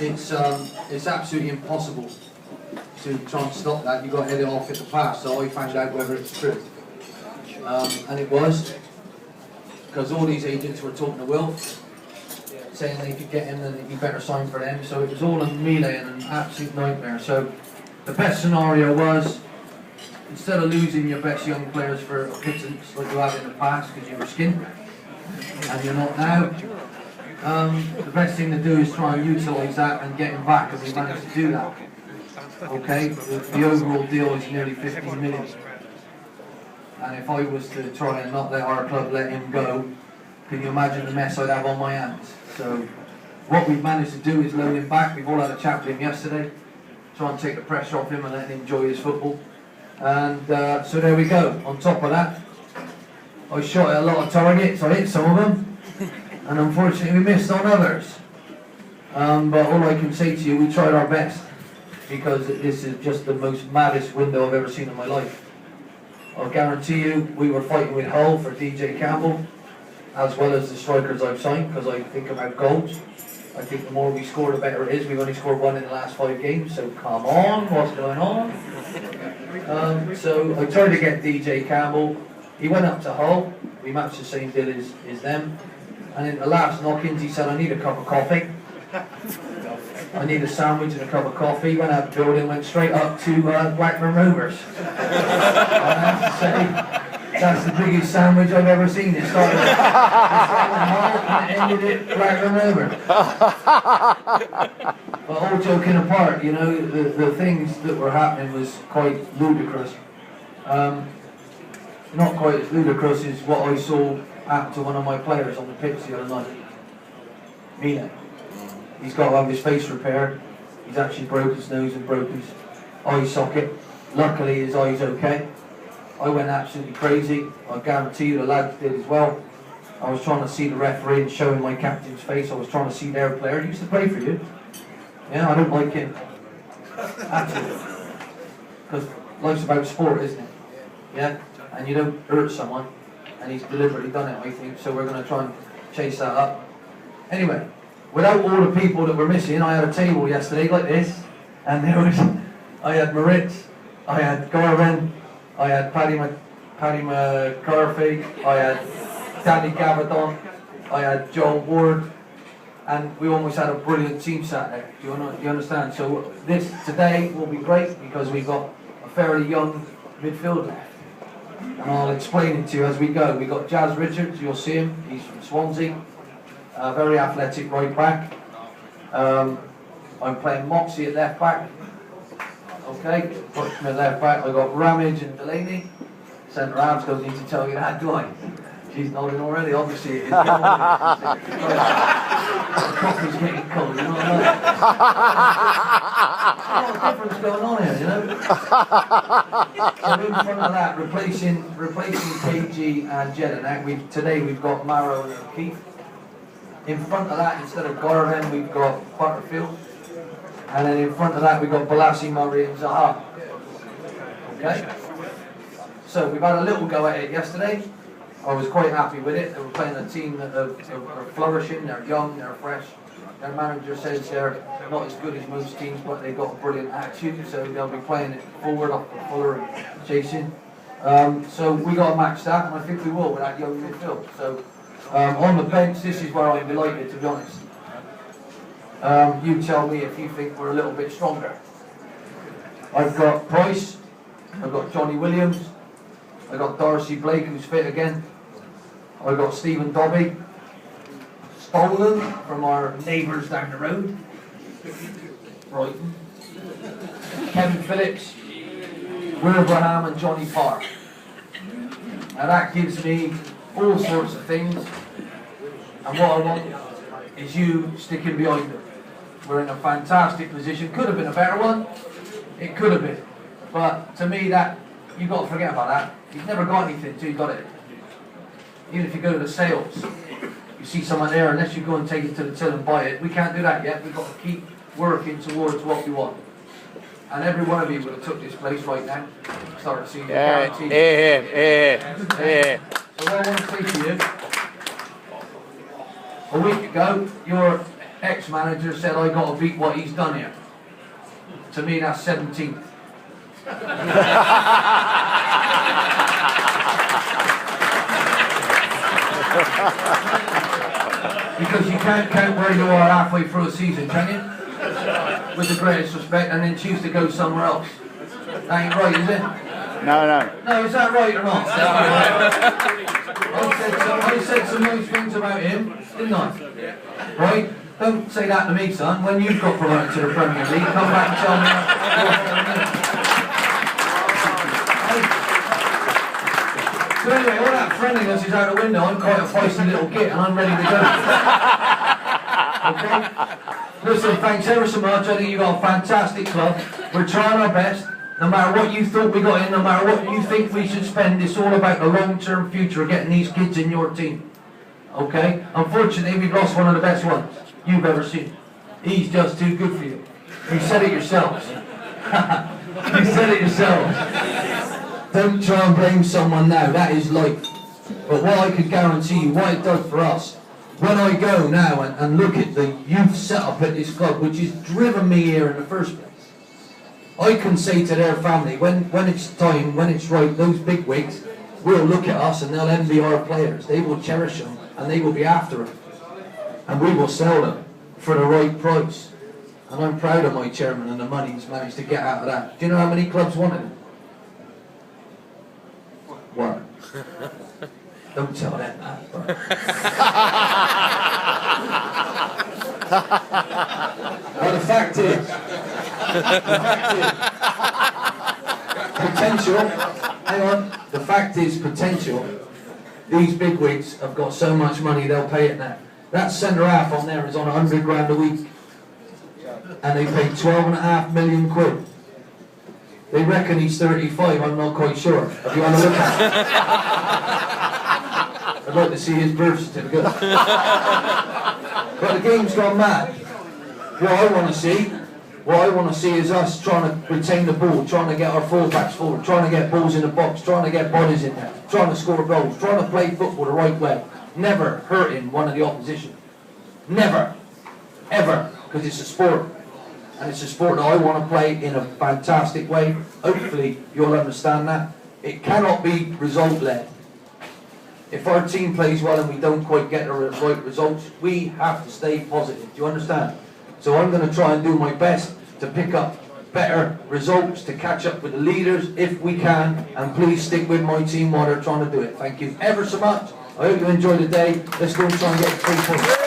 It's absolutely impossible to try and stop that. You've got to head it off at the pass. So I found out whether it's true, and it was, because all these agents were talking to Will, saying they could get him and he'd be better signed for them. So it was all a melee and an absolute nightmare. So the best scenario was, instead of losing your best young players for a pittance like you have in the past because you were skint and you're not now, the best thing to do is try and utilise that and get him back, and we managed to do that. Okay, the overall deal is nearly 15 million. And if I was to try and not let our club let him go, can you imagine the mess I'd have on my hands? So what we've managed to do is loan him back. We've all had a chat with him yesterday, try and take the pressure off him and let him enjoy his football. And so there we go. On top of that, I shot at a lot of targets. I hit some of them, and unfortunately we missed on others. But all I can say to you, we tried our best, because this is just the most maddest window I've ever seen in my life. I'll guarantee you, we were fighting with Hull for DJ Campbell, as well as the strikers I've signed, because I think about goals. I think the more we score, the better it is. We've only scored 1 in the last 5 games, so come on, what's going on? So I tried to get DJ Campbell. He went up to Hull. We matched the same deal as them. And in the last knock-ins, he said, I need a cup of coffee. I need a sandwich and a cup of coffee. Went out the building, went straight up to Blackburn Rovers. I have to say, that's the biggest sandwich I've ever seen. It started and it ended at Blackburn Rovers. But all joking apart, you know, the things that were happening was quite ludicrous. Not quite as ludicrous as what I saw happen to one of my players on the pitch the other night. Mina. He's got to have his face repaired. He's actually broke his nose and broke his eye socket. Luckily his eye's okay. I went absolutely crazy. I guarantee you the lads did as well. I was trying to see the referee and show him my captain's face. I was trying to see their player. He used to play for you. Yeah, I don't like him. Absolutely. Because life's about sport, isn't it? Yeah? And you don't hurt someone. And he's deliberately done it, I think. So we're going to try and chase that up. Anyway, without all the people that were missing, I had a table yesterday like this. And there was, I had Moritz, I had Garvin, I had Paddy McCarthy, I had Danny Gavadon, I had Joel Ward, and we almost had a brilliant team sat there. Do you understand? So this today will be great because we've got a fairly young midfield left. And I'll explain it to you as we go. We've got Jazz Richards, you'll see him, he's from Swansea, very athletic right back. I'm playing Moxie at left back. Okay, put him at left back. I've got Ramage and Delaney. Centre halves, don't need to tell you that, do I? She's nodding already, obviously it is. The coffee's getting cold, you know what I mean? There's a lot of difference going on here, you know? So in front of that, replacing KG and Jedinak, today we've got Marrow and O'Keefe. In front of that, instead of Garvin, we've got Butterfield. And then in front of that, we've got Balassi, Murray and Zaha. Okay? So we've had a little go at it yesterday. I was quite happy with it. They were playing a team that are flourishing, they're young, they're fresh. Their manager says they're not as good as most teams, but they've got a brilliant attitude, so they'll be playing it forward, off the fuller and chasing. So we got to match that, and I think we will with that young midfield. So on the bench, this is where I'm delighted, to be honest. You tell me if you think we're a little bit stronger. I've got Price, I've got Johnny Williams, I've got Darcy Blake, who's fit again. I've got Stephen Dobby, stolen from our neighbours down the road, Brighton. Kevin Phillips, Wilbraham and Johnny Parr. Now that gives me all sorts of things, and what I want is you sticking behind them. We're in a fantastic position. Could have been a better one. It could have been. But to me, that you've got to forget about that. You've never got anything until you've got it. Even if you go to the sales, you see someone there, unless you go and take it to the till and buy it, we can't do that yet. We've got to keep working towards what we want. And every one of you would have took this place right now. Start to see the guarantee. So what I want to say to you, A week ago, your ex-manager said I got to beat what he's done here. To me, that's 17th. Because you can't count where you are halfway through a season, can you? With the greatest respect, and then choose to go somewhere else. That ain't right, is it? No. No, is that right or not? I said some nice things about him, didn't I? Right? Don't say that to me, son. When you've got promoted to the Premier League, come back and tell me. So anyway, all that friendliness is out the window. I'm quite a feisty little git and I'm ready to go. Okay? Listen, thanks ever so much. I think you've got a fantastic club. We're trying our best. No matter what you thought we got in, no matter what you think we should spend, it's all about the long-term future of getting these kids in your team. Okay? Unfortunately, we've lost one of the best ones you've ever seen. He's just too good for you. You said it yourselves. You said it yourselves. Don't try and blame someone now. That is life. But what I could guarantee you, what it does for us, when I go now and look at the youth setup at this club, which has driven me here in the first place, I can say to their family, when it's time, when it's right, those big wigs will look at us and they'll envy our players. They will cherish them and they will be after them. And we will sell them for the right price. And I'm proud of my chairman and the money he's managed to get out of that. Do you know how many clubs wanted him? One. Don't tell them that. Well, the fact is, potential, hang on, the fact is potential, these bigwigs have got so much money they'll pay it now. That centre half on there is on 100 grand a week and they paid 12.5 million quid. They reckon he's 35, I'm not quite sure. Have you had a look at it? I'd like to see his birth certificate. But the game's gone mad. What I want to see is us trying to retain the ball, trying to get our fullbacks forward, trying to get balls in the box, trying to get bodies in there, trying to score goals, trying to play football the right way, never hurting one of the opposition. Never. Ever. Because it's a sport. And it's a sport that I want to play in a fantastic way. Hopefully you'll understand that. It cannot be result-led. If our team plays well and we don't quite get the right results, we have to stay positive. Do you understand? So I'm going to try and do my best to pick up better results, to catch up with the leaders if we can, and please stick with my team while they're trying to do it. Thank you ever so much. I hope you enjoy the day. Let's go and try and get 3 points.